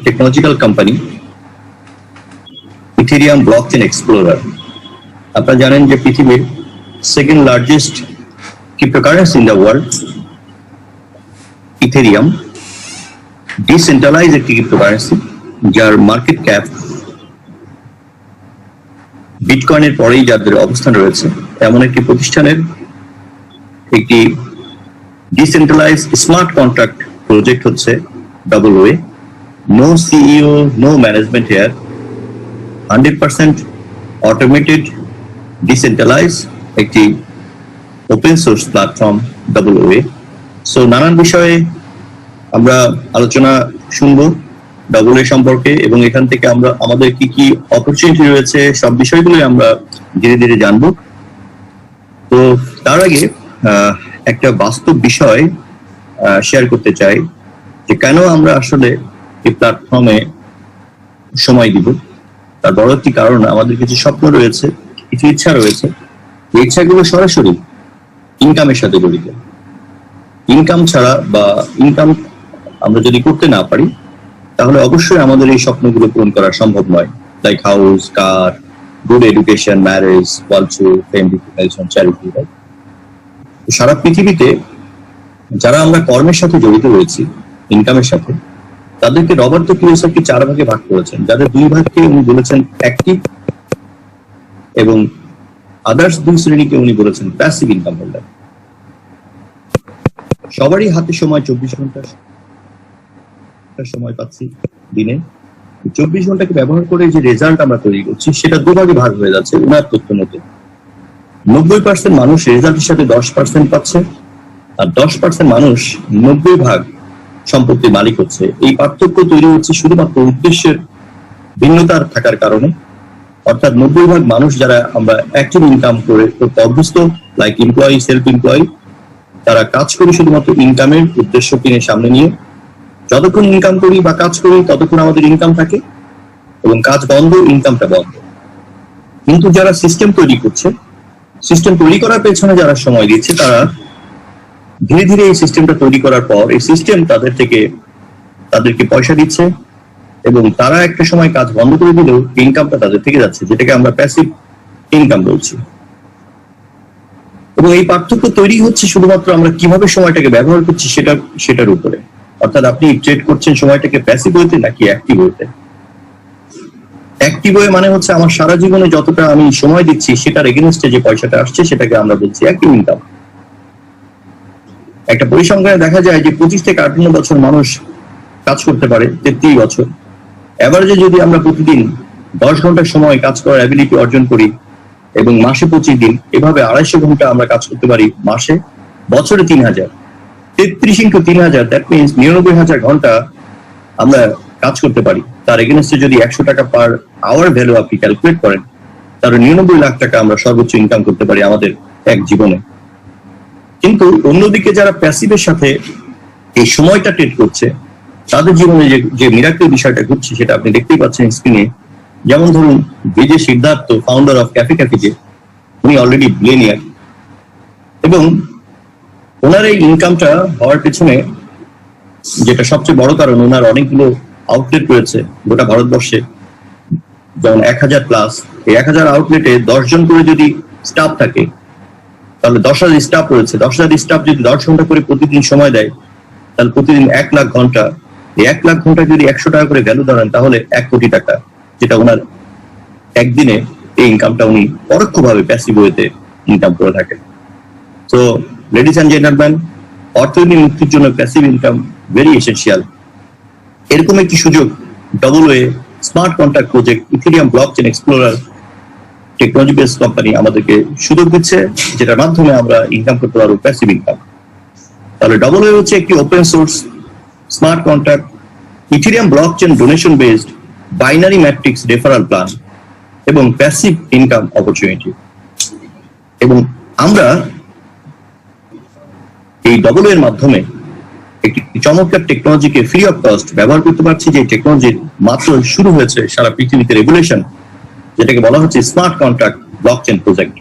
Technological company Ethereum blockchain explorer. আপনারা জানেন যে পৃথিবীর second largest cryptocurrency in the world Ethereum decentralise একটি ক্রিপ্টোকারেন্সি, যার মার্কেট ক্যাপ বিটকয়েনের পরেই যাদের অবস্থান রয়েছে এমন একটি প্রতিষ্ঠানের একটি ডিসেন্ট্রালাইজ স্মার্ট কন্ট্রাক্ট প্রজেক্ট হচ্ছে WOA। No CEO, no management here, 100% automated decentralise একটি open source platform WOA। So নানান বিষয়ে আমরা আলোচনা শুনবো WOA সম্পর্কে, এবং এখান থেকে আমরা আমাদের কি কি অপরচুনিটি রয়েছে সব বিষয়গুলোই আমরা ধীরে ধীরে জানবো। তো তার আগে একটা বাস্তব বিষয় শেয়ার করতে চাই যে কেন আমরা আসলে এই প্ল্যাটফর্মে সময় দিব। তার বড় একটি কারণ, আমাদের কিছু স্বপ্ন রয়েছে, কিছু ইচ্ছা রয়েছে। এই ইচ্ছাগুলো সরাসরি ইনকামের সাথে জড়িত। ইনকাম ছাড়া বা ইনকাম আমরা যদি করতে না পারি তাহলে অবশ্যই আমাদের এই স্বপ্নগুলো পূরণ করা সম্ভব নয়, লাইক হাউস, কার, গুড এডুকেশন, ম্যারেজ, কালচার, ফেম, রিকগনিশন, চ্যারিটি। সারা পৃথিবীতে যারা আমরা কর্মের সাথে জড়িত রয়েছি, ইনকামের সাথে, তাদেরকে রবার্তো কিওসাকি 4 ভাগে ভাগ করেছেন, যাদের 2 ভাগকে উনি বলেছেন অ্যাক্টিভ এবং আদার্স 2 শ্রেণীকে উনি বলেছেন প্যাসিভ ইনকাম হোল্ডার। সবারই হাতে সময় 24 ঘন্টা সময় পাচ্ছি দিনে। 24 ঘন্টাকে ব্যবহার করে যে রেজাল্ট আমরা তৈরি করছি সেটা 2 ভাগে ভাগ হয়ে যাচ্ছে উনার তথ্য মতে। 90% মানুষ রেজাল্টের সাথে 10% পাচ্ছে, আর 10% মানুষ 90% সম্পত্তির মালিক হচ্ছে। এই পার্থক্য তৈরি হচ্ছে শুধুমাত্র উদ্দেশ্যের ভিন্নতার থাকার কারণে। অর্থাৎ 90% মানুষ যারা আমরা অ্যাক্টিভ ইনকাম করতে অভ্যস্ত, লাইক এমপ্লয়ি, সেলফ এমপ্লয়ি, তারা কাজ করি শুধুমাত্র ইনকামের উদ্দেশ্য কিনে সামনে নিয়ে। যতক্ষণ ইনকাম করি বা কাজ করি ততক্ষণ আমাদের ইনকাম থাকে, এবং কাজ বন্ধ, ইনকামটা বন্ধ। কিন্তু যারা সিস্টেম তৈরি করছে, সিস্টেম তৈরি করার পেছনে যারা সময় দিচ্ছে, তারা ধীরে ধীরে এই সিস্টেমটা তৈরি করার পর এই সিস্টেম তাদেরকে পয়সা দিচ্ছে, এবং তারা একটা সময় কাজ বন্ধ করে দিলেও ইনকামটা তাদের থেকে যাচ্ছে, যেটাকে আমরা প্যাসিভ ইনকাম বলছি। এবং এই পার্থক্য তৈরি হচ্ছে শুধুমাত্র আমরা কিভাবে সময়টাকে ব্যবহার করছি সেটার উপরে। অর্থাৎ আপনি ট্রেড করছেন সময়টাকে প্যাসিভ ওয়েতে নাকি অ্যাক্টিভ ওয়েতে। অ্যাক্টিভ ওয়ে মানে হচ্ছে আমার সারা জীবনে যতটা আমি সময় দিচ্ছি সেটার এগেইনস্টে যে পয়সাটা আসছে সেটাকে আমরা বলছি অ্যাক্টিভ ইনকাম। একটা পরিসংখ্যানে দেখা যায় যে 25 থেকে 58 বছর মানুষ কাজ করতে পারে, 33 বছর। এভারেজে যদি আমরা প্রতিদিন 10 ঘন্টা সময় কাজ করার অ্যাবিলিটি অর্জন করি এবং মাসে 25 দিন, এভাবে 250 ঘন্টা আমরা কাজ করতে পারি মাসে, বছরে 3000। 33 × 3000, দ্যাট মিনস 99,000 ঘন্টা আমরা কাজ করতে পারি। তার এগেইনস্টে যদি 100 টাকা পার আওয়ার ভ্যালু আপনি ক্যালকুলেট করেন, তাহলে 99 লাখ টাকা আমরা সর্বোচ্চ ইনকাম করতে পারি আমাদের এক জীবনে। কিন্তু অন্যদিকে যারা প্যাসিভের সাথে এই সময়টা ট্রেড করছে, তাদের জীবনে যে মিরাকেল বিষয়টা ঘটছে সেটা আপনি দেখতেই পাচ্ছেন স্ক্রিনে। যেমন ধরুন Vijay Siddhartha, founder of cafe cafe, উনি অলরেডি বিলিয়নিয়ার, এবং ওনার এই ইনকামটা হওয়ার পেছনে যেটা সবচেয়ে বড় কারণ, ওনার অনেকগুলো আউটলেট রয়েছে গোটা ভারতবর্ষে, যেমন 1000+। এই 1000 আউটলেটে 10 জন করে যদি স্টাফ থাকে, তাহলে 10,000 স্টাফ রয়েছে। 10,000 স্টাফ যদি 10 ঘন্টা করে প্রতিদিন সময় দেয়, তাহলে প্রতিদিন 1 লাখ ঘন্টা। এই 1 লাখ ঘন্টা যদি 100 টাকা করে ভ্যালু ধরেন, তাহলে 1 কোটি টাকা, যেটা ওনার একদিনে এই ইনকামটা উনি পরোক্ষভাবে প্যাসিভ ওয়েতে ইনকাম করে থাকেন। সো লেডিস এন্ড জেন্টলম্যান, অর্থনৈতিক মুক্তির জন্য প্যাসিভ ইনকাম ভেরি এসেনশিয়াল। এরকম একটি সুযোগ WOA smart contract project Ethereum blockchain explorer technology base company আমাদেরকে সুযোগ দিচ্ছে, যেটার মাধ্যমে আমরা ইনকাম করতে পারবো প্যাসিভ ইনকাম। তাহলে WOA হচ্ছে একটি open source smart contract Ethereum blockchain donation based binary matrix referral plan এবং প্যাসিভ ইনকাম অপরচুনিটি। এবং আমরা এই WOA এর মাধ্যমে একটি চমৎকার টেকনোলজিকে ফ্রি অফ কস্ট ব্যবহার করতে পারছি, যে টেকনোলজি মাত্র শুরু হয়েছে সারা পৃথিবীতে রেগুলেশন, যেটাকে বলা হচ্ছে smart contract blockchain project.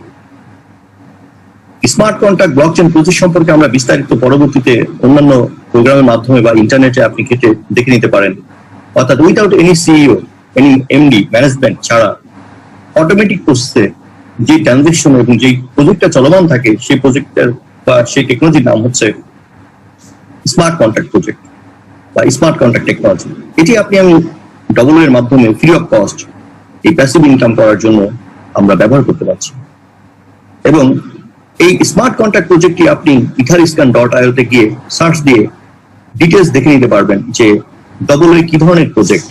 Smart contract blockchain project সম্পর্কে আমরা বিস্তারিত পরবর্তীতে অন্যান্য প্রোগ্রামের মাধ্যমে বা ইন্টারনেটে আপনি দেখে নিতে পারেন। অর্থাৎ without any CEO, any MD, management ছাড়া অটোমেটিক প্রসেসে যে ট্রানজেকশন এবং যে প্রজেক্টটা চলমান থাকে সেই প্রজেক্টের বা সেই টেকনোলজির নাম হচ্ছে স্মার্ট কন্ট্রাক্ট প্রজেক্ট বা স্মার্ট কন্ট্রাক্ট টেকনোলজি। এটি আমি ডবল এর মাধ্যমে ফ্রি অফ কস্ট এই প্যাসিভ ইনকাম করার জন্য আমরা ব্যবহার করতে পারছি। এবং এই স্মার্ট কন্ট্রাক্ট প্রজেক্টটি আপনি etheriscan.io তে গিয়ে সার্চ দিয়ে ডিটেলস দেখে নিতে পারবেন যে ডবল কি ধরনের প্রজেক্ট।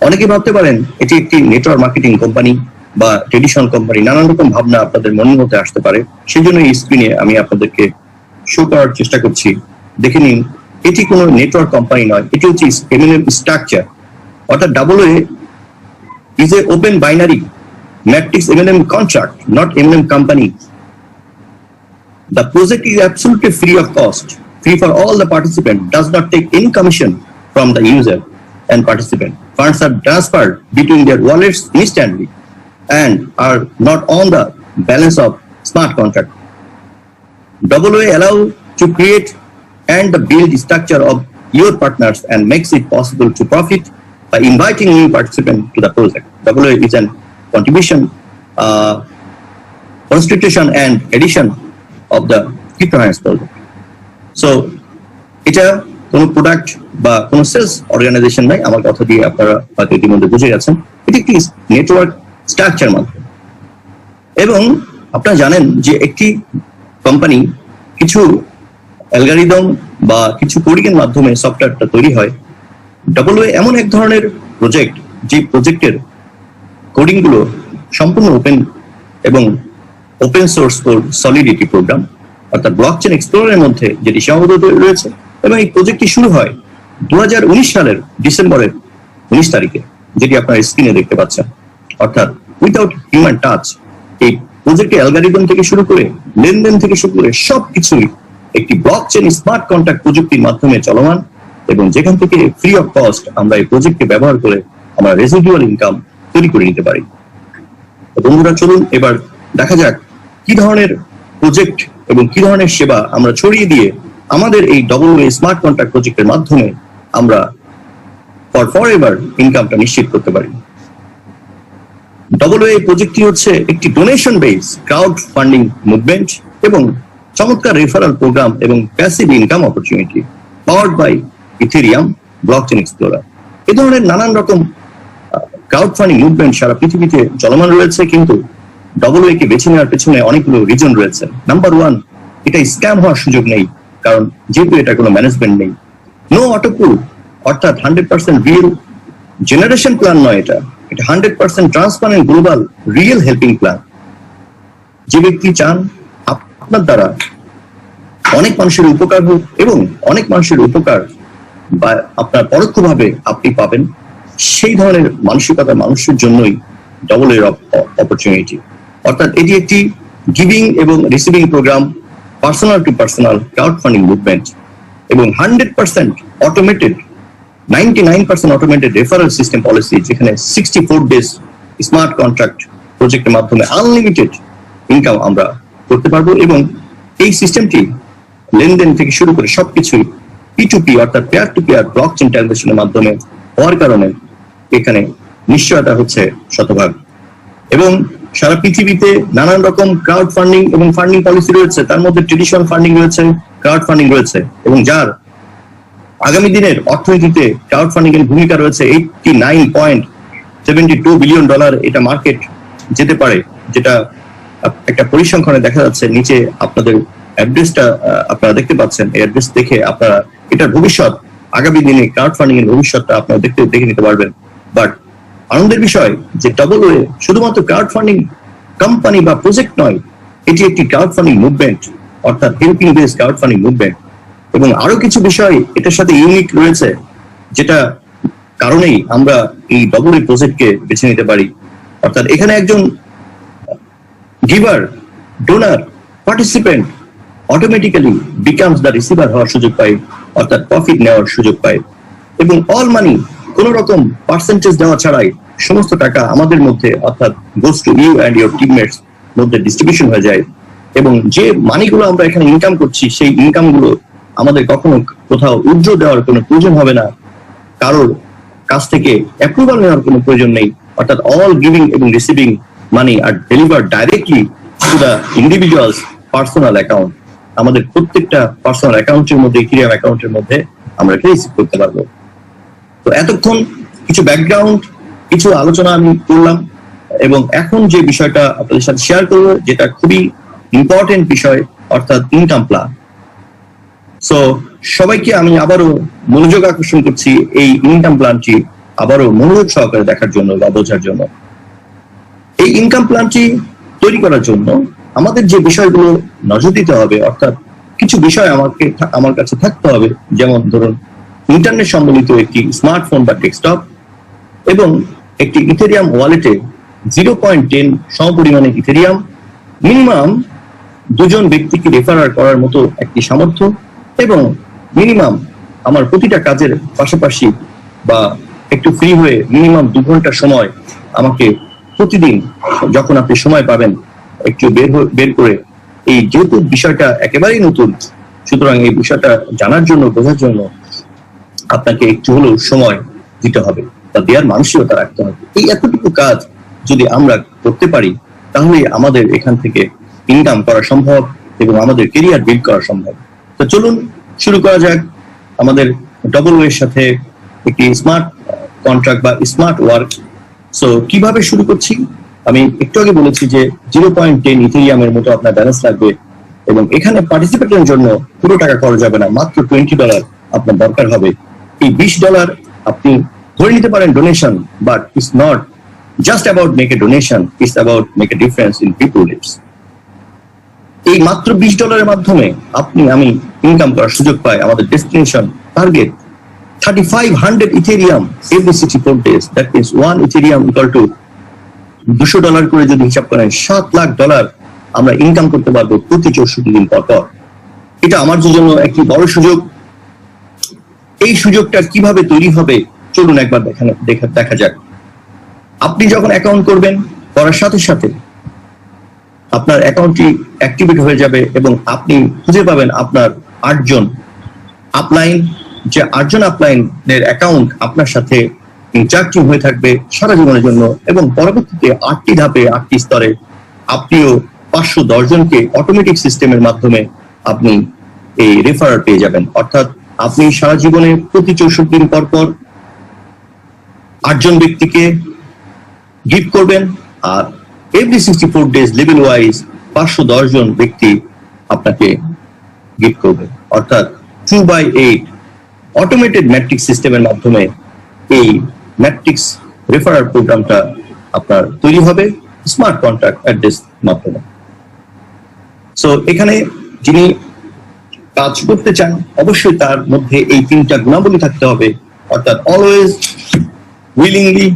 অনেকে ভাবতে পারেন এটি একটি নেটওয়ার্ক মার্কেটিং কোম্পানি বা ট্রেডিশনাল কোম্পানি, নানান রকম ভাবনা আপনাদের মনের মধ্যে আসতে পারে। সেই জন্য এই স্ক্রিনে আমি আপনাদেরকে শো করার চেষ্টা করছি। দেখে নিন, এটি কোনো নেটওয়ার্ক কোম্পানি নয়, এটি হচ্ছে এমএনএম স্ট্রাকচার। অর্থাৎ double A is a open binary matrix M&M contract, not M&M company. The project is absolutely free of cost, free for all the participants, does not take any commission from the user and participant. Funds are transferred between their wallets instantly and are not on the balance of smart contract. AA allow to create and build the structure of your partners and makes it possible to profit by inviting new participants to the project. AA is an contribution, constitution and addition of the cryptocurrency project. So, এটা কোনো product বা কোনো sales organisation নাই, আমার কথা দিয়ে আপনারা হয়তো ইতিমধ্যে বুঝে গেছেন। এটি একটি নেটওয়ার্ক স্ট্রাকচার মাধ্যম। এবং আপনারা জানেন যে একটি কোম্পানি কিছু অ্যালগরিদম বা কিছু কোডিং এর মাধ্যমে সফটওয়্যারটা তৈরি হয়। AA এমন এক ধরনের প্রজেক্ট যে প্রজেক্টের কোডিং গুলো সম্পূর্ণ ওপেন এবং open source for solidity program, অর্থাৎ ব্লকচেন এক্সপ্লোরারের মধ্যে যেটি সীমাবদ্ধ রয়েছে। এবং এই প্রজেক্টটি শুরু হয় 2019 সালের ডিসেম্বরের 19 তারিখে, যেটি আপনারা স্ক্রিনে দেখতে পাচ্ছেন। অর্থাৎ উইদাউট হিউম্যান টাচ এই প্রজেক্টের অ্যালগরিদম থেকে শুরু করে লেনদেন থেকে শুরু করে সবকিছুই একটি ব্লকচেন স্মার্ট কন্ট্রাক্ট প্রযুক্তির মাধ্যমে চলমান, এবং যেখান থেকে ফ্রি অফ কস্ট আমরা এই প্রজেক্টকে ব্যবহার করে আমরা রেসিডুয়াল ইনকাম তৈরি করে নিতে পারি। বন্ধুরা, চলুন এবার দেখা যাক কি ধরনের প্রজেক্ট এবং কি ধরনের সেবা আমরা ছড়িয়ে দিয়ে আমাদের এই AA স্মার্ট কন্ট্রাক্ট প্রজেক্টের মাধ্যমে আমরা ফর এভার ইনকামটা নিশ্চিত করতে পারি। AA প্রজেক্টটি হচ্ছে একটি donation base crowd funding movement এবং চমৎকার রেফারেল প্রোগ্রাম এবং passive income opportunity powered by ethereum blockchain explorer. এই ধরনের নানান রকম ক্রাউড ফান্ডিং মুভমেন্ট সারা পৃথিবীতে চলমান রয়েছে, কিন্তু AA কে বেছে নেওয়ার পেছনে অনেকগুলো রিজন রয়েছে। নাম্বার 1, এটা স্ক্যাম হওয়ার সুযোগ নেই, কারণ যেহেতু এটা কোনো ম্যানেজমেন্ট নেই। নো অটোপুল, অর্থাৎ 100% রিয়েল জেনারেশন প্ল্যান নয়, এটা 100% transparent global real helping plan. যে ব্যক্তি চান আপনার দ্বারা অনেক মানুষের উপকার হোক এবং অনেক মানুষের উপকার বা আপনার পরোক্ষভাবে আপনি পাবেন, সেই ধরনের মানসিকতা মানুষের জন্যই AA অপরচুনিটি। অর্থাৎ এটি একটি গিভিং এবং receiving program, personal to personal crowd funding movement এবং 100% automated 99% automated referral system policy, যেখানে 64 ডেজ স্মার্ট কন্ট্রাক্ট প্রজেক্টের মাধ্যমে আনলিমিটেড ইনকাম আমরা করতে পারবো। এবং এই সিস্টেমটি লেনদেন থেকে শুরু করে সবকিছুই P2P অর্থাৎ পেয়ার টু পেয়ার ব্লকচেন ট্রানজাকশনের মাধ্যমে হওয়ার কারণে এখানে নিশ্চয়তা হচ্ছে শতভাগ। এবং সারা পৃথিবীতে নানান রকম ক্রাউড ফান্ডিং এবং ফান্ডিং পলিসি রয়েছে, তার মধ্যে ট্রেডিশনাল ফান্ডিং রয়েছে, ক্রাউড ফান্ডিং রয়েছে, এবং যার আগামী দিনের অর্থনীতিতে ক্রাউড ফান্ডিং এর ভূমিকা রয়েছে। $89.72 বিলিয়ন এটা মার্কেট যেতে পারে, যেটা একটা পরিসংখ্যানে দেখা যাচ্ছে। নিচে আপনাদের অ্যাড্রেসটা আপনারা দেখতে পাচ্ছেন, এই অ্যাড্রেস দেখে আপনারা এটার ভবিষ্যৎ, আগামী দিনে ক্রাউড ফান্ডিং এর ভবিষ্যৎটা আপনারা দেখে নিতে পারবেন। বাট আনন্দের বিষয় যে AA শুধুমাত্র ক্রাউড ফান্ডিং কোম্পানি বা প্রজেক্ট নয়, এটি একটি ক্রাউড ফান্ডিং মুভমেন্ট, অর্থাৎ helping base crowd funding movement. এবং আরো কিছু বিষয় এটার সাথে ইউনিক রয়েছে, যেটা কারণেই আমরা এই AA প্রজেক্টকে বেছে নিতে পারি। অর্থাৎ এখানে একজন giver, donor, participant automatically becomes the receiver হওয়ার সুযোগ পায়, অর্থাৎ প্রফিট নেওয়ার সুযোগ পায়। এবং অল মানি, কোন রকম পার্সেন্টেজ দেওয়া ছাড়াই সমস্ত টাকা আমাদের মধ্যে, অর্থাৎ goes to you and your teammates মধ্যে ডিস্ট্রিবিউশন হয়ে যায়। এবং যে মানিগুলো আমরা এখানে ইনকাম করছি, সেই ইনকাম গুলো আমাদের কখনো কোথাও উইথড্র দেওয়ার কোনো প্রয়োজন হবে না। কারোর কাছ থেকে অ্যাপ্রুভাল নেওয়ার কোনো প্রয়োজন নেই, অর্থাৎ অল গিভিং এবং receiving money are deliver directly to the individuals personal account. আমাদের প্রত্যেকটা পার্সোনাল অ্যাকাউন্টের মধ্যে, ইথেরিয়াম অ্যাকাউন্টের মধ্যে আমরা এটা রিসিভ করতে পারবো। তো এতক্ষণ কিছু ব্যাকগ্রাউন্ড, কিছু আলোচনা আমি করলাম, এবং এখন যে বিষয়টা আপনাদের সাথে শেয়ার করবো, যেটা খুবই ইম্পর্টেন্ট বিষয়, অর্থাৎ ইনকাম প্ল্যান। সো সবাইকে আমি আবারও মনোযোগ আকর্ষণ করছি এই ইনকাম প্ল্যানটি আবারও মনোযোগ সহকারে দেখার জন্য বা বোঝার জন্য। এই ইনকাম প্ল্যানটি তৈরি করার জন্য আমাদের যে বিষয়গুলো নজর দিতে হবে, অর্থাৎ কিছু বিষয় আমার কাছে থাকতে হবে, যেমন ধরুন ইন্টারনেট সম্বলিত একটি স্মার্টফোন বা ডেস্কটপ এবং একটি ইথেরিয়াম ওয়ালেটে 0.10 সমপরিমাণে ইথেরিয়াম, মিনিমাম 2 জন ব্যক্তিকে রেফার করার মতো একটি সামর্থ্য, এবং মিনিমাম আমার প্রতিটা কাজের পাশাপাশি বা একটু ফ্রি হয়ে মিনিমাম 2 ঘন্টা সময় আমাকে প্রতিদিন যখন আপনি সময় পাবেন একটু বের করে, এই যেহেতু বিষয়টা একেবারেই নতুন, সুতরাং এই বিষয়টা জানার জন্য, বোঝার জন্য আপনাকে একটু হলেও সময় দিতে হবে, তা দেওয়ার মানসিকতা রাখতে হবে। এই এতটুকু কাজ যদি আমরা করতে পারি, তাহলে আমাদের এখান থেকে ইনকাম করা সম্ভব এবং আমাদের কেরিয়ার বিল্ড করা সম্ভব। তো চলুন শুরু করা যাক আমাদের ডবল ওয়ের সাথে একটি স্মার্ট কন্ট্রাক্ট বা স্মার্ট ওয়ার্ক। সো কিভাবে শুরু করছি, আমি একটু আগে বলেছি যে 0.10 ইথেরিয়ামের মতো আপনার ব্যালেন্স লাগবে, এবং এখানে পার্টিসিপেটের জন্য পুরো টাকা খরচ হবে না, মাত্র $20 আপনার দরকার হবে। এই $20 আপনি ধরে নিতে পারেন donation, but it's not just about make a donation, it's about make a difference in people lives. এই মাত্র $20 মাধ্যমে আমি ইনকাম করার সুযোগ পাই। আমাদের destination target 3500 Ethereum every 64 days, that means 1 Ethereum equal to $200 করে যদি হিসাব করেন, $7 লাখ আমরা ইনকাম করতে পারবো প্রতি 64 দিন পর পর। এটা আমার জন্য একটি বড় সুযোগ। এই সুযোগটা কিভাবে তৈরি হবে চলুন একবার দেখা যাক। আপনি যখন অ্যাকাউন্ট করবেন, করার সাথে সাথে আপনার অ্যাকাউন্টটি অ্যাক্টিভেট হয়ে যাবে এবং আপনি খুঁজে পাবেন আপনার 8 জন আপলাইন, যে 8 জন আপলাইনের অ্যাকাউন্ট আপনার সাথে ইন্টারঅ্যাক্টিভ হয়ে থাকবে সারা জীবনের জন্য, এবং পরবর্তীতে 8টি ধাপে 8টি স্তরে আপনিও 510 জনকে অটোমেটিক সিস্টেমের মাধ্যমে আপনি এই রেফারার পেয়ে যাবেন। অর্থাৎ আপনি সারা জীবনে প্রতি 64 দিন পর পর 8 জন ব্যক্তিকে গিফট করবেন, আর এভরি 64 days লেভেল ওয়াইজ 510 জন ব্যক্তি আপনাকে গিফট করবে। অর্থাৎ 2/8 অটোমেটেড ম্যাট্রিক্স সিস্টেমের মাধ্যমে এই ম্যাট্রিক্স রেফারাল প্রোগ্রামটা আপনার তৈরি হবে স্মার্ট কন্ট্রাক্ট অ্যাড্রেস মাধ্যমে। সো এখানে যিনি কাজ করতে চান, অবশ্যই তার মধ্যে এই 3টা গুণাবলী থাকতে হবে, অর্থাৎ অলওয়েজ, উইলিংলি,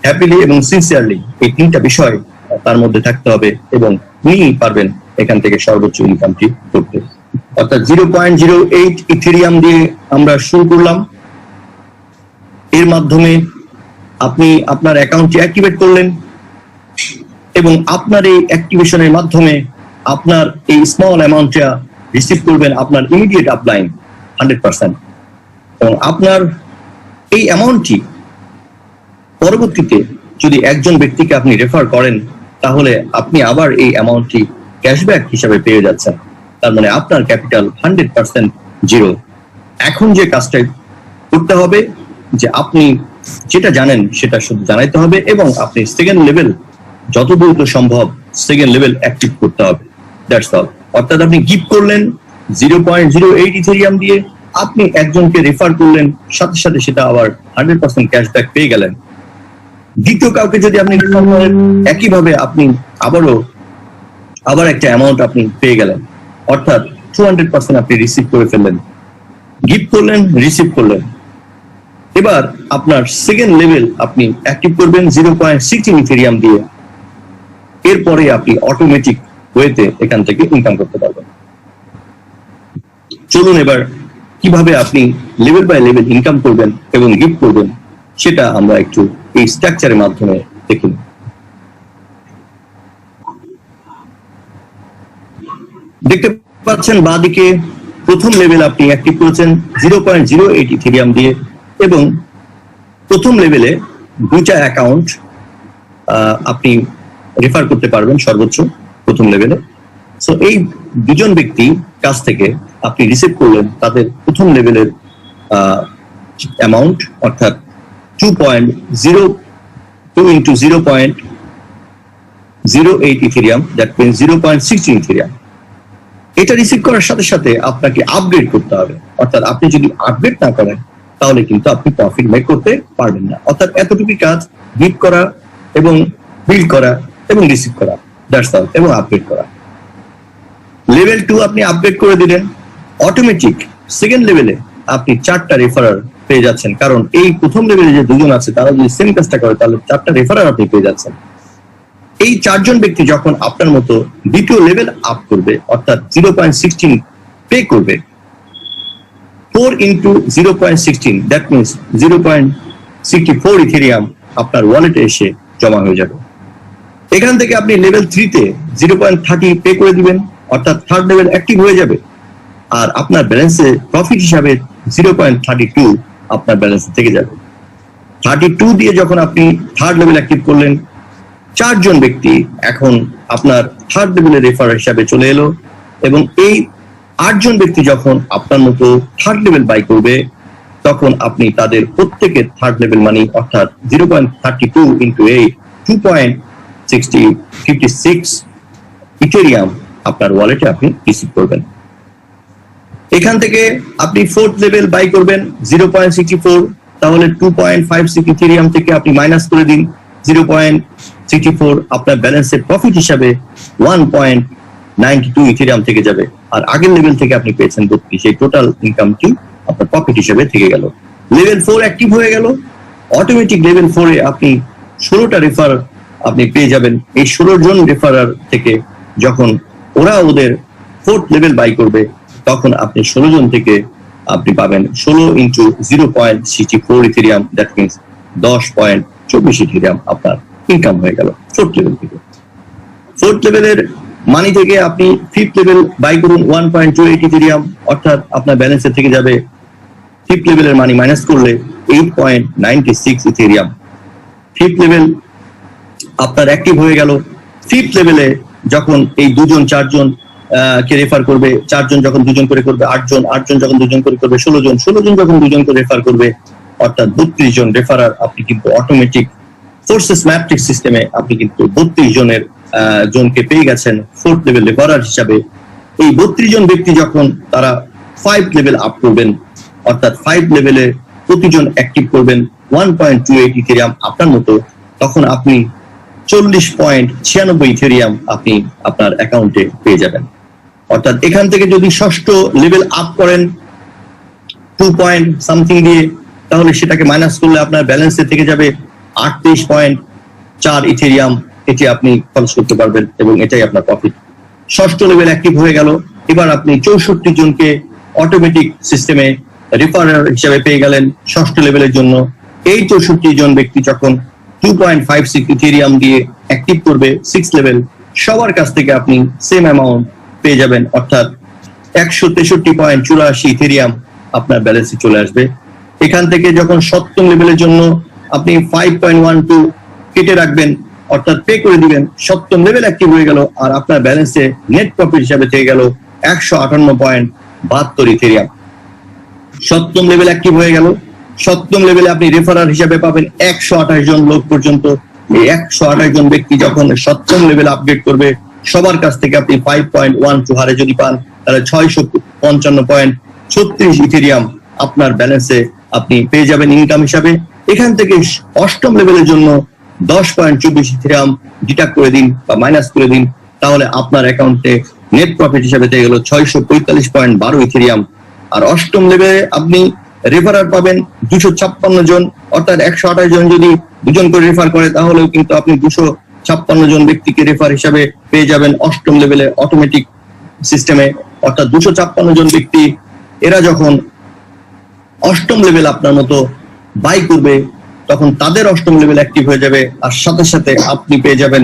হ্যাপিলি এবং সিনসিয়ারলি। এই 3টা বিষয় তার মধ্যে থাকতে হবে, এবং তিনি পারবেন এখান থেকে সর্বোচ্চ ইনকামটি করতে। অর্থাৎ 0.08 ইথেরিয়াম দিয়ে আমরা শুরু করলাম। এর মাধ্যমে আপনি আপনার অ্যাকাউন্টটি অ্যাক্টিভেট করলেন, এবং আপনার এই অ্যাক্টিভেশনের মাধ্যমে আপনার এই স্মল অ্যামাউন্টটা রিসিভ করবেন আপনার ইমিডিয়েট আপলাইন 100%, এবং আপনার এই অ্যামাউন্টটি পরবর্তীতে যদি একজন ব্যক্তিকে আপনি রেফার করেন, তাহলে আপনি আবার এই অ্যামাউন্টটি ক্যাশব্যাক হিসাবে পেয়ে যাচ্ছেন। তার মানে আপনার ক্যাপিটাল 100% জিরো। এখন যে কাজটা করতে হবে, যে আপনি যেটা জানেন সেটা শুধু জানাইতে হবে, এবং আপনি সেকেন্ড লেভেল যত দ্রুত সম্ভব সেকেন্ড লেভেল অ্যাক্টিভ করতে হবে। That's all. অর্থাৎ আপনি গিফট করলেন 0.08 ইথেরিয়াম দিয়ে, আপনি একজনকে রেফার করলেন, সাথে সাথে সেটা আবার 100% ক্যাশব্যাক পেয়ে গেলেন। দ্বিতীয় কাউকে যদি আপনি রেফার করেন, একইভাবে আপনি আবার একটা অ্যামাউন্ট আপনি পেয়ে গেলেন, অর্থাৎ 200% আপনি রিসিভ করে ফেললেন। গিফট করলেন, রিসিভ করলেন। এবার আপনার সেকেন্ড লেভেল আপনি অ্যাক্টিভ করবেন 0.16 ইথেরিয়াম দিয়ে। এরপরে আপনি অটোমেটিক ওয়েতে এখান থেকে ইনকাম করতে পারবেন। চলুন এবার কিভাবে আপনি লেভেল বাই লেভেল ইনকাম করবেন এবং গিফট করবেন সেটা আমরা একটু এই স্ট্রাকচারের মাধ্যমে দেখি। দেখতে পাচ্ছেন বাঁদিকে প্রথম লেভেল আপনি অ্যাক্টিভ করেছেন 0.08 ইথেরিয়াম দিয়ে, এবং প্রথম লেভেলে 2টা অ্যাকাউন্ট আপনি রেফার করতে পারবেন সর্বোচ্চ প্রথম লেভেলে। সো এই দুজন ব্যক্তি কাছ থেকে আপনি রিসিভ করলেন তাদের প্রথম লেভেলের অ্যামাউন্ট, অর্থাৎ 2.02 into 0.08 Ethereum, that means 0.16 Ethereum. এটা রিসিভ করার সাথে সাথে আপনাকে আপগ্রেড করতে হবে, অর্থাৎ আপনি যদি আপগ্রেড না করেন তাহলে কিন্তু আপনি প্রফিট মেক করতে পারবেন না। অর্থাৎ এতটুকু কাজ, গিফট করা এবং বিল্ড করা এবং রিসিভ করা, দ্যাটস অল, এবং আপগ্রেড করা। লেভেল 2 আপনি আপগ্রেড করে দিলেন, অটোমেটিক সেকেন্ড লেভেলে আপনি 4টা রেফারার পেয়ে যাচ্ছেন, কারণ এই প্রথম লেভেলে যে দুজন আছে তারা যদি সেম কাজটা করে তাহলে 4টা রেফারার আপনি পেয়ে যাচ্ছেন। এই 4জন ব্যক্তি যখন আপনার মতো দ্বিতীয় লেভেল আপ করবে, অর্থাৎ 0.16 পে করবে, 4 into 0.16, দ্যাট মিনস 0.64 ইথেরিয়াম আপনার ওয়ালেটে এসে জমা হয়ে যাবে। এখান থেকে আপনি লেভেল 3 তে 0.30 পে করে দিবেন, অর্থাৎ থার্ড লেভেল অ্যাক্টিভ হয়ে যাবে, আর আপনার ব্যালেন্সে প্রফিট হিসাবে 0.32 আপনার ব্যালেন্সে থেকে যাবে। 32 দিয়ে যখন আপনি থার্ড লেভেল অ্যাক্টিভ করলেন, 4জন ব্যক্তি এখন আপনার থার্ড লেভেলের রেফার হিসাবে চলে এলো, এবং এই 8জন ব্যক্তি যখন আপনার মতো থার্ড লেভেল বাই করবে তখন আপনি তাদের প্রত্যেকের থার্ড লেভেল মানি, অর্থাৎ 0.32 into 8, 2.56 ইথেরিয়াম আপনার ওয়ালেটে আপনি রিসিভ করবেন। এখান থেকে আপনি ফোর্থ লেভেল বাই করবেন 0.64, তাহলে 2.56 ইথেরিয়াম থেকে আপনি মাইনাস করে দিন 0.64, আপনার ব্যালেন্সের প্রফিট হিসাবে 1.92 ইথেরিয়াম থেকে যাবে, আর আগের লেভেল থেকে আপনি পেয়েছেন 32, সেই টোটাল ইনকামটি আপনার প্রফিট হিসাবে থেকে গেল। লেভেল 4 অ্যাক্টিভ হয়ে গেল, অটোমেটিক লেভেল 4 এ আপনি 16টা রেফার আপনি পেয়ে যাবেন। এই 16 জন রেফারার থেকে যখন ওরা ওদের ফোর্থ লেভেল বাই করবে তখন আপনি 16 জন থেকে আপনি পাবেন 16 into 0.64 Ethereum, that means 10.24 Ethereum আপনার ইনকাম হয়ে গেল ফোর্থ লেভেল থেকে। ফোর্থ লেভেলের মানি থেকে আপনি ফিফথ লেভেল বাই করুন 1.28 ইথেরিয়াম, অর্থাৎ আপনার ব্যালেন্সে থেকে যাবে ফিফথ লেভেলের মানি মাইনাস করলে 8.96 ইথেরিয়াম। ফিফথ লেভেল আপনার অ্যাক্টিভ হয়ে গেল। ফিফথ লেভেলে যখন এই 2-4জন কে রেফার করবে, 4জন যখন 2জন করে করবে 8জন, 8জন যখন 2জন করে করবে 16জন, 16জন যখন 2জন করে রেফার করবে, অর্থাৎ 32 জন রেফারার আপনি কিন্তু অটোমেটিক ফোর্সেস ম্যাট্রিক্স সিস্টেমে আপনি কিন্তু 32 জনের জনকে পেয়ে গেছেন ফোর্থ লেভেল রেফারার হিসাবে। এই 32 জন ব্যক্তি যখন তারা 5 লেভেল আপ করবেন, অর্থাৎ 5 লেভেলে প্রতিজন অ্যাক্টিভ করবেন 1.28 ইথেরিয়াম আপনার মতো, তখন আপনি 40.96 ইথেরিয়াম আপনি আপনার অ্যাকাউন্টে পেয়ে যাবেন। অর্থাৎ এখান থেকে যদি ষষ্ঠ লেভেল আপ করেন 2 পয়েন্ট সামথিং দিয়ে, তাহলে সেটাকে মাইনাস করলে আপনার ব্যালেন্সে থেকে যাবে 38.4 ইথেরিয়াম। এটি আপনি খরচ করতে পারবেন এবং এটাই আপনার প্রফিট। ষষ্ঠ লেভেল অ্যাক্টিভ হয়ে গেল, এবার আপনি 64 জনকে অটোমেটিক সিস্টেমে রেফারার হিসেবে পেয়ে গেলেন ষষ্ঠ লেভেলের জন্য। এই 64 জন ব্যক্তি যখন 2.56 ইথেরিয়াম দিয়ে অ্যাক্টিভ করবে 6 লেভেল, সবার কাছ থেকে আপনি সেম অ্যামাউন্ট পেয়ে যাবেন, অর্থাৎ 163.84 ইথেরিয়াম আপনার ব্যালেন্সে চলে আসবে। এখান থেকে যখন সপ্তম লেভেলের জন্য আপনি 5.12 কেটে রাখবেন, অর্থাৎ পে করে দিবেন, সপ্তম লেভেল অ্যাক্টিভ হয়ে গেল, আর আপনার ব্যালেন্সে নেট প্রফিট হিসাবে থেকে গেল 158.72 ইথেরিয়াম। সপ্তম লেভেল অ্যাক্টিভ হয়ে গেল, সপ্তম লেভেলে আপনি রেফারার হিসাবে পাবেন 128 জন লোক পর্যন্ত। এই 128 জন ব্যক্তি যখন সপ্তম লেভেল আপডেট করবে, সবার কাছ থেকে আপনি 5.12 হারে যদি পান তাহলে 655.36 ইথেরিয়াম আপনার ব্যালেন্সে আপনি পেয়ে যাবেন ইনকাম হিসাবে। এখান থেকে অষ্টম লেভেলের জন্য 10.24 ইথেরিয়াম ডিডাক্ট করে দিন বা মাইনাস করে দিন, তাহলে আপনার অ্যাকাউন্টে নেট প্রফিট হিসাবে থেকে গেল 645.12 ইথেরিয়াম। আর অষ্টম লেভেলে আপনি রেফারার পাবেন 256 জন, অর্থাৎ 128 জন যদি 2 জন করে রেফার করে তাহলেও কিন্তু আপনি 256 জন ব্যক্তিকে রেফার হিসাবে পেয়ে যাবেন অষ্টম লেভেলে অটোমেটিক সিস্টেমে। অর্থাৎ 256 জন ব্যক্তি এরা যখন অষ্টম লেভেল আপনার মতো বাই করবে তখন তাদের অষ্টম লেভেল অ্যাক্টিভ হয়ে যাবে, আর সাথে সাথে আপনি পেয়ে যাবেন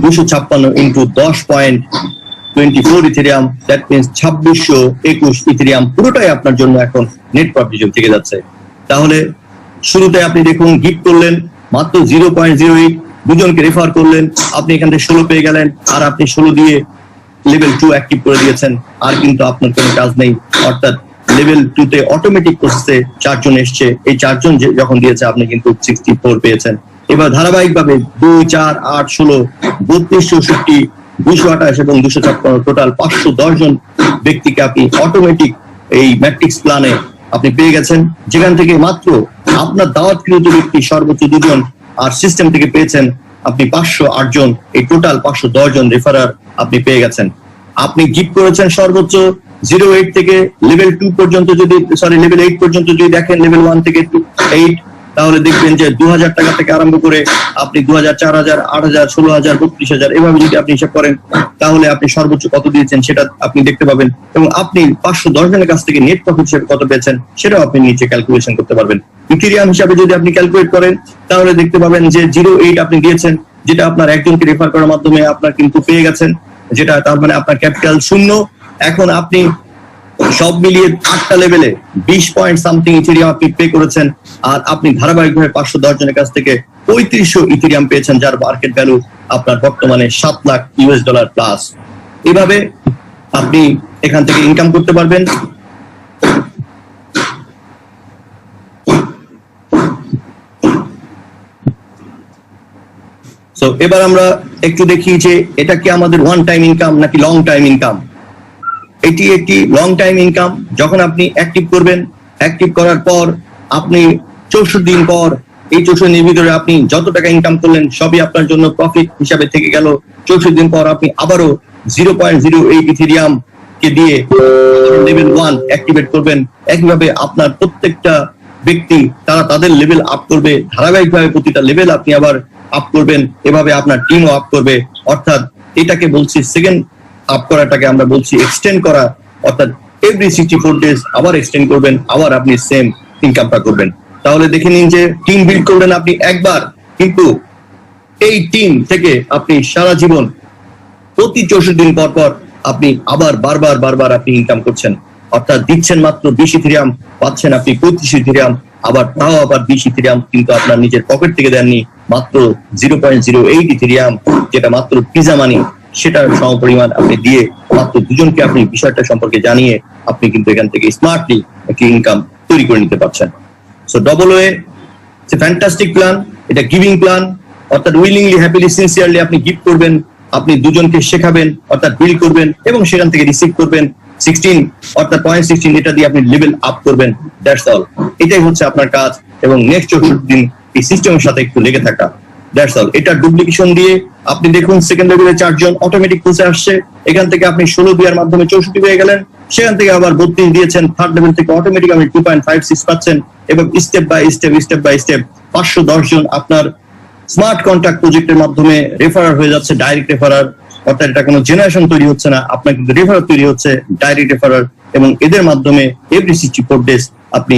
256 into 10.24 Ethereum, that means 2621 Ethereum পুরোটাই আপনার জন্য এখন নেট প্রফিট থেকে যাচ্ছে। তাহলে শুরুতে আপনি দেখুন গিফট করলেন মাত্র 0.08, দুজনকে রেফার করলেন, আপনি এখান থেকে 16 পেয়ে গেলেন, আর আপনি 16 দিয়ে লেভেল 2 অ্যাক্টিভ করে দিয়েছেন, আর কিন্তু আপনার কোনো কাজ নেই। অর্থাৎ লেভেল 2 তে অটোমেটিক প্রসেসে 4 জন এসছে, এই 4 জন যখন দিয়েছে আপনি কিন্তু 64 পেয়েছেন। এবার ধারাবাহিকভাবে 2, 4, 8, 16, 32, 64, 228 এবং 256, টোটাল 510 জন ব্যক্তিকে আপনি অটোমেটিক এই ম্যাট্রিক্স প্ল্যানে আপনি পেয়ে গেছেন, যেখান থেকে মাত্র আপনার দাওয়াতকৃত ব্যক্তি সর্বোচ্চ 2 জন, আর সিস্টেম থেকে পেয়েছেন আপনি 508 জন, এই টোটাল 510 জন রেফারার আপনি পেয়ে গেছেন। আপনি গিফট করেছেন সর্বোচ্চ 08 থেকে লেভেল 2 পর্যন্ত, যদি লেভেল 8 পর্যন্ত যদি দেখেন, লেভেল 1 থেকে 8, তাহলে দেখবেন যে 2000 টাকা থেকে আরম্ভ করে আপনি 2000, 4000, 8000, 16000, 32000, এভাবে যদি আপনি হিসাব করেন তাহলে আপনি সর্বোচ্চ কত দিয়েছেন সেটা আপনি দেখতে পাবেন, এবং আপনি 510 জনের কাছ থেকে নেট প্রফিট হিসেবে কত পেয়েছেন সেটাও আপনি নিচে ক্যালকুলেশন করতে পারবেন। ইথেরিয়াম হিসাবে যদি আপনি ক্যালকুলেট করেন তাহলে দেখতে পাবেন যে 08 আপনি দিয়েছেন, যেটা আপনার একজনকে রেফার করার মাধ্যমে আপনার কিন্তু পেয়ে গেছেন, যেটা তার মানে আপনার ক্যাপিটাল 0। এখন আপনি সব মিলিয়ে 8টা লেভেলে 20 পয়েন্ট সামথিং ইথেরিয়াম আপনি পে করেছেন, আর আপনি ধারাবাহিকভাবে 510 জনের কাছ থেকে 3500 ইথেরিয়াম পেয়েছেন, যার মার্কেট ভ্যালু আপনার বর্তমানে $7 লাখ প্লাস। এভাবে আপনি এখান থেকে ইনকাম করতে পারবেন। তো এবার আমরা একটু দেখি যে এটা কি আমাদের ওয়ান টাইম ইনকাম নাকি লং টাইম ইনকাম। এটি একটি লং টাইম ইনকাম। যখন আপনি অ্যাক্টিভ করবেন, অ্যাক্টিভ করার পর আপনি 64 দিন পর, এই 64 দিনের ভিতরে আপনি যত টাকা ইনকাম করলেন সবই আপনার জন্য প্রফিট হিসাবে থেকে গেল। 64 দিন পর আপনি আবারও 0.08 ইথেরিয়াম কে দিয়ে লেভেল 1 অ্যাক্টিভেট করবেন। একইভাবে আপনার প্রত্যেকটা ব্যক্তি তারা তাদের লেভেল আপ করবে, ধারাবাহিকভাবে প্রতিটা লেভেল আপনি আবার আপ করবেন, এভাবে আপনার টিমও আপ করবে। অর্থাৎ এটাকে বলছি সেকেন্ড আপ করাটাকে আমরা বলছি এক্সটেন্ড করা, অর্থাৎ এভরি 64 ডেজ আবার এক্সটেন্ড করবেন, আবার আপনি সেম ইনকামটা করবেন। তাহলে দেখে নিন যে টিম বিল্ড করবেন আপনি একবার, কিন্তু এই টিম থেকে আপনি সারা জীবন প্রতি 64 দিন পর পর আপনি আবার বারবার আপনি ইনকাম করছেন। অর্থাৎ দিচ্ছেন মাত্র 20 ইথেরিয়াম, পাচ্ছেন আপনি 35 ইথেরিয়াম, আবার তাও আবার 20 ইথেরিয়াম কিন্তু আপনার নিজের পকেট থেকে দেননি, মাত্র 0.08 ইথেরিয়াম, যেটা মাত্র পিজা মানি, সেটার সমপরিমাণ আপনি দিয়ে মাত্র দুজনকে আপনি বিষয়টা সম্পর্কে জানিয়ে আপনি কিন্তু এখান থেকে স্মার্টলি একটি ইনকাম তৈরি করে নিতে পারছেন। So double way it's a fantastic plan. এটা গিভিং প্ল্যান, অর্থাৎ উইলিংলি, হ্যাপিলি, সিনসিয়ারলি আপনি গিফট করবেন, আপনি দুজনকে শেখাবেন, অর্থাৎ বিল্ড করবেন এবং সেখান থেকে রিসিভ করবেন 16, অর্থাৎ 0.16, এটা দিয়ে আপনি লেভেল আপ করবেন। That's all. এটাই হচ্ছে আপনার কাজ, এবং নেক্সট 64 দিন এই সিস্টেমের সাথে একটু লেগে থাকা। That's all. এটা ডুপ্লিকেশন দিয়ে আপনি দেখুন সেকেন্ড লেভেলে 4 জন অটোমেটিক পৌঁছে আসছে, এখান থেকে আপনি 16 দেওয়ার মাধ্যমে 64 পেয়ে গেলেন, সেখান থেকে আবার 32 দিয়েছেন, থার্ড লেভেল থেকে অটোমেটিক আপনি 2.56 পাচ্ছেন, এবং স্টেপ বাই স্টেপ 510 জন আপনার স্মার্ট কন্ট্যাক্ট প্রজেক্টের মাধ্যমে রেফারার হয়ে যাচ্ছে, ডাইরেক্ট রেফারার। অর্থাৎ এটা কোনো জেনারেশন তৈরি হচ্ছে না, আপনার কিন্তু রেফারার তৈরি হচ্ছে, ডাইরেক্ট রেফারার, এবং এদের মাধ্যমে এভরি 64 ডেজ আপনি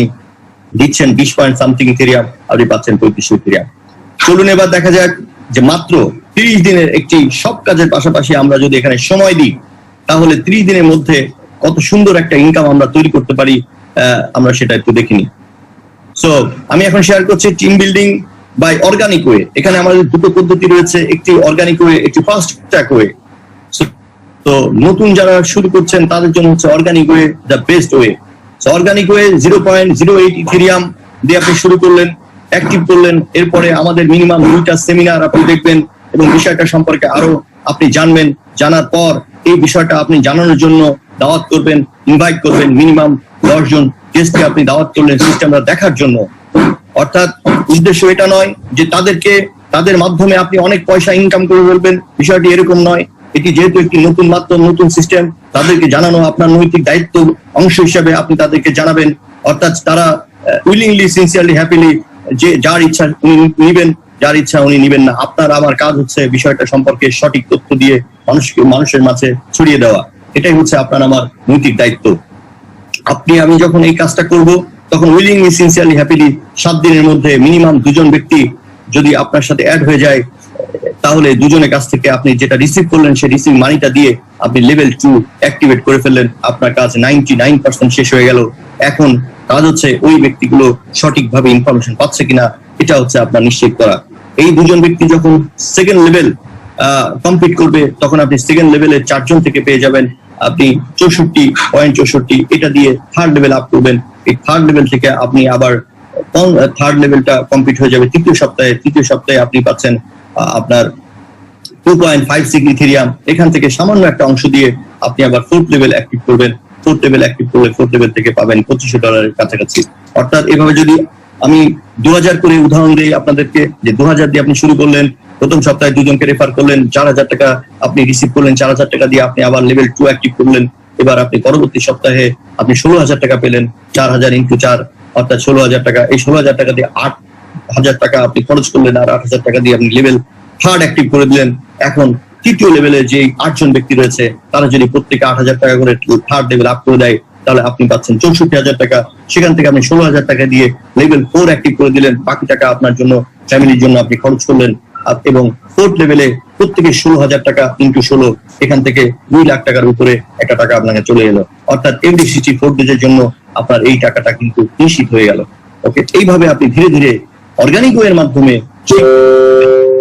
দিচ্ছেন 20 পয়েন্ট সামথিং ইথেরিয়াম, আপনি পাচ্ছেন 3500 ইথেরিয়াম। চলুন এবার দেখা যাক যে মাত্র 30 দিনের একটি সব কাজের পাশাপাশি আমরা যদি এখানে সময় দিই তাহলে 30 দিনের মধ্যে কত সুন্দর একটা ইনকাম আমরা তৈরি করতে পারি, আমরা সেটা একটু দেখিনি। সো আমি এখন শেয়ার করছি team building by organic way. এখানে আমাদের দুটো পদ্ধতি রয়েছে, একটি অর্গানিক ওয়ে, একটি ফাস্ট ট্র্যাক ওয়ে। তো নতুন যারা শুরু করছেন তাদের জন্য হচ্ছে organic way the best way. So organic way 0.08 ethereum দিয়ে আপনি শুরু করলেন, অ্যাক্টিভ করলেন, এরপরে আমাদের মিনিমাম 2টা সেমিনার আপনি দেখবেন এবং বিষয়টা সম্পর্কে আরো আপনি জানবেন। জানার পর এই বিষয়টা আপনি জানানোর জন্য দাওয়াত করবেন, ইনভাইট করবেন, মিনিমাম 10 জন গেস্টকে আপনি দাওয়াত করলেন সিস্টেমটা দেখার জন্য। অর্থাৎ উদ্দেশ্য এটা নয় যে তাদের মাধ্যমে আপনি অনেক পয়সা ইনকাম করে ফেলবেন, বিষয়টি এরকম নয়। এটি যেহেতু একটি নতুন সিস্টেম, তাদেরকে জানানো আপনার নৈতিক দায়িত্ব অংশ হিসেবে আপনি তাদেরকে জানাবেন। অর্থাৎ তারা উইলিংলি, সিনসিয়ারলি, হ্যাপিলি, যে যার ইচ্ছা উনি নিবেন, যার ইচ্ছা উনি নিবেন না। আপনার আমার কাজ হচ্ছে বিষয়টা সম্পর্কে সঠিক তথ্য দিয়ে মানুষের মাঝে ছড়িয়ে দেওয়া। এটাই হচ্ছে আপনার আমার নৈতিক দায়িত্ব। আমি যখন এই কাজটা করব তখন উইলিংলি, সিনসিয়ারলি, হ্যাপিলি 7 দিনের মধ্যে মিনিমাম 2 জন ব্যক্তি যদি আপনার সাথে অ্যাড হয়ে যায়, তাহলে দুজনের কাছ থেকে আপনি যেটা রিসিভ করলেন সেই রিসিভ মানিটা দিয়ে আপনি লেভেল 2 অ্যাক্টিভেট করে ফেললেন। আপনার কাজ 99% শেষ হয়ে গেল। এখন কাজ হচ্ছে ওই ব্যক্তিগুলো সঠিকভাবে ইনফরমেশন পাচ্ছে কিনা এটা হচ্ছে আপনার নিশ্চিত করা। এই দুজন ব্যক্তি যখন সেকেন্ড লেভেল কমপ্লিট করবে তখন আপনি সেকেন্ড লেভেলে 4 জন থেকে পেয়ে যাবেন আপনি 64.64। এটা দিয়ে থার্ড লেভেল আপ করবেন। এই থার্ড লেভেল থেকে আপনি আবার থার্ড লেভেলটা কমপ্লিট হয়ে যাবে তৃতীয় সপ্তাহে আপনি পাচ্ছেন আপনার 2.56 ইথেরিয়াম। এখান থেকে সামান্য একটা অংশ দিয়ে আপনি আবার ফোর্থ লেভেল অ্যাক্টিভ করবেন। ফোর্থ লেভেল অ্যাক্টিভ করলে ফোর্থ লেভেল থেকে পাবেন $2500 কাছাকাছি। অর্থাৎ এভাবে যদি আমি 2000 করে উদাহরণ দিই আপনাদেরকে, যে 2000 দিয়ে আপনি শুরু করলেন, প্রথম সপ্তাহে দুজনকে রেফার করলেন, 4000 টাকা আপনি রিসিভ করলেন, 4000 টাকা দিয়ে আপনি আবার লেভেল 2 অ্যাক্টিভ করলেন। এবার আপনি পরবর্তী সপ্তাহে আপনি 16000 টাকা পেলেন, 4000 ইন্টু 4 অর্থাৎ 16000 টাকা। এই 16000 টাকা দিয়ে 8000 টাকা আপনি খরচ করলেন, আর 8000 টাকা দিয়ে আপনি লেভেল থার্ড অ্যাক্টিভ করে দিলেন। এখন তৃতীয় লেভেলে যে 8 জন ব্যক্তি রয়েছে তারা যদি প্রত্যেকে 8000 টাকা করে থার্ড লেভেল আপ করে দেয় তাহলে আপনি পাচ্ছেন 64000 টাকা। সেখান থেকে আপনি 16000 টাকা দিয়ে লেভেল 4 অ্যাক্টিভ করে দিলেন, বাকি টাকা আপনার জন্য ফ্যামিলির জন্য আপনি খরচ করলেন। এবং ফোর্থ লেভেলে প্রত্যেকে 16000 টাকা ইন্টু 16, এখান থেকে 2 লাখ টাকার উপরে একটা টাকা আপনাকে চলে এলো। অর্থাৎ এভরি 64 ডেজের জন্য আপনার এই টাকাটা কিন্তু নিশ্চিত হয়ে গেল। ওকে, এইভাবে আপনি ধীরে ধীরে অর্গানিক ওয়ের মাধ্যমে,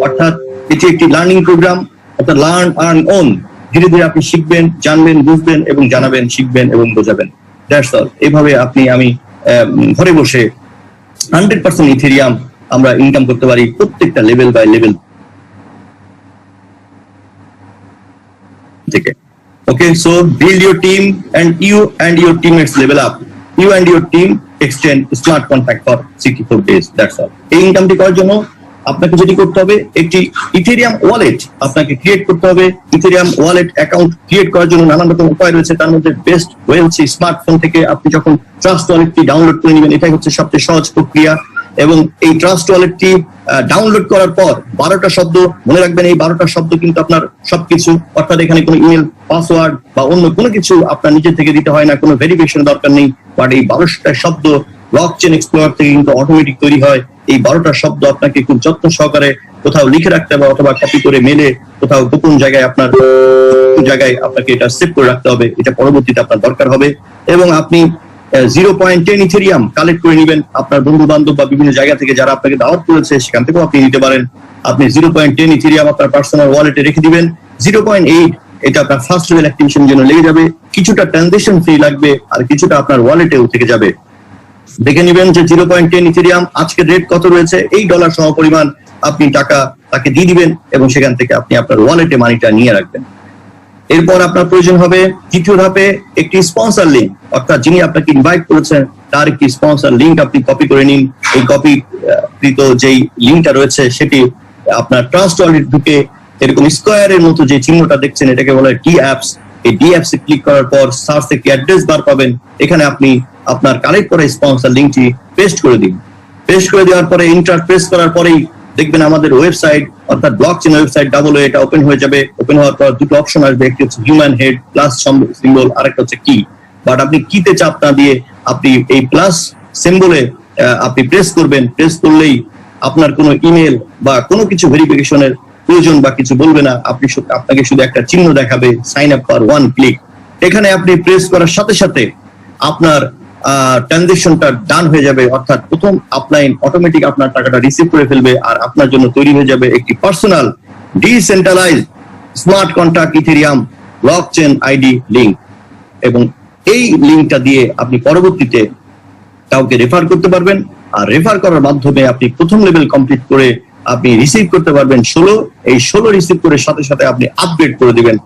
অর্থাৎ এটি একটি লার্নিং প্রোগ্রাম, অর্থাৎ লার্ন আর্ন ওন। ধীরে ধীরে আপনি শিখবেন, জানবেন, বুঝবেন এবং জানাবেন, শিখবেন এবং বোঝাবেন। That's all. এইভাবে আমি ঘরে বসে 100% ইথেরিয়াম আমরা ইনকাম করতে পারি প্রত্যেকটা লেভেল বাই লেভেল থেকে। Okay, so build your team and you and your teammates level up. You and your team extend smart contract for 64 days. That's all. এই ইনকামটি করার জন্য আপনাকে যেটি করতে হবে, একটি ইথেরিয়াম ওয়ালেট আপনাকে ক্রিয়েট করতে হবে। ইথেরিয়াম ওয়ালেট অ্যাকাউন্ট ক্রিয়েট করার জন্য নানান রকম উপায় রয়েছে, তার মধ্যে বেস্ট ওয়ে হচ্ছে স্মার্টফোন থেকে আপনি যখন ট্রাস্ট ওয়ালেটটি ডাউনলোড করে নেবেন, এটাই হচ্ছে সবচেয়ে সহজ প্রক্রিয়া। এবং এই ট্রাস্ট ওয়ালেটটি ডাউনলোড করার পর 12টা শব্দ মনে রাখবেন। এই 12টা শব্দ কিন্তু আপনার সবকিছু, অর্থাৎ এখানে কোনো ইমেল, পাসওয়ার্ড বা অন্য কোনো কিছু আপনার নিজের থেকে দিতে হয় না, কোনো ভেরিফিকেশন দরকার নেই। বাট এই 12টা শব্দ ব্লকচেন এক্সপ্লোরার থেকে কিন্তু অটোমেটিক তৈরি হয়। এই 12টা শব্দ আপনাকে খুব যত্ন সহকারে কোথাও লিখে রাখতে হবে, অথবা কপি করে মেলে কোথাও গোপন জায়গায় আপনাকে এটা সেভ করে রাখতে হবে। এটা পরবর্তীতে আপনার দরকার হবে। এবং আপনি 0.10 ইথেরিয়াম কালেক্ট করে নেবেন আপনার বন্ধু বান্ধব বা বিভিন্ন জায়গা থেকে যারা আপনাকে দাওয়াত করেছে, সেখান থেকেও আপনি নিতে পারেন। আপনি 0.10 ইথেরিয়াম আপনার পার্সোনাল ওয়ালেটে রেখে দিবেন। 0.8 এটা আপনার ফার্স্ট লেভেল অ্যাক্টিভেশনের জন্য লেগে যাবে, কিছুটা ট্রানজাকশন ফি লাগবে, আর কিছুটা আপনার ওয়ালেটেও থেকে যাবে। দেখে নেবেন যে 0.10 ইথেরিয়াম আজকের রেট কত রয়েছে, এই ডলার সম পরিমাণ আপনি টাকা তাকে দিয়ে দিবেন এবং সেখান থেকে আপনি আপনার ওয়ালেটে মানিটা নিয়ে রাখবেন। এরপর আপনার প্রয়োজন হবে দ্বিতীয় ধাপে একটি স্পন্সর লিঙ্ক, অর্থাৎ যিনি আপনাকে ইনভাইট করেছেন তার একটি স্পন্সর লিঙ্ক আপনি কপি করে নিন। এই কপিকৃত যেই লিঙ্কটা রয়েছে সেটি আপনার ট্রাস্ট ওয়ালেট ঢুকে এরকম স্কোয়ারের মতো যে চিহ্নটা দেখছেন, এটাকে বলা হয় ডি অ্যাপস। এই ডি অ্যাপসে ক্লিক করার পর সার্চ থেকে অ্যাড্রেস বার পাবেন, এখানে আপনি আপনার কালেক্ট করা স্পন্সর লিঙ্কটি পেস্ট করে দিন। পেস্ট করে দেওয়ার পরে ইন্টার প্রেস করার পরেই দেখবেন আমাদের ওয়েবসাইট, অর্থাৎ ব্লকচেন ওয়েবসাইট এটা ওপেন হয়ে যাবে। ওপেন হওয়ার পর দুটো অপশন আসবে, একটি হচ্ছে হিউম্যান হেড প্লাস সিম্বল, আরেকটা হচ্ছে কি। বাট আপনি কিতে চাপ না দিয়ে আপনি এই প্লাস সিম্বলে আপনি প্রেস করবেন। প্রেস করলেই আপনার কোনো ইমেল বা কোনো কিছু ভেরিফিকেশনের প্রয়োজন বা কিছু বলবে না। আপনাকে শুধু একটা চিহ্ন দেখাবে, সাইন আপ ফর 1 ক্লিক। এখানে আপনি প্রেস করার সাথে সাথে আপনার ট্রানজাকশনটা ডান হয়ে যাবে, অর্থাৎ প্রথম আপলাইন অটোমেটিক আপনার টাকাটা রিসিভ করে ফেলবে, আর আপনার জন্য তৈরি হয়ে যাবে একটি personal decentralised smart contract Ethereum blockchain ID link. এবং এই লিংকটা দিয়ে আপনি পরবর্তীতে কাউকে রেফার করতে পারবেন, আর রেফার করার মাধ্যমে আপনি প্রথম লেভেল কমপ্লিট করে আপনি রিসিভ করতে পারবেন 16। এই 16 রিসিভ করে সাথে সাথে আপনি আপগ্রেড করে দিবেন।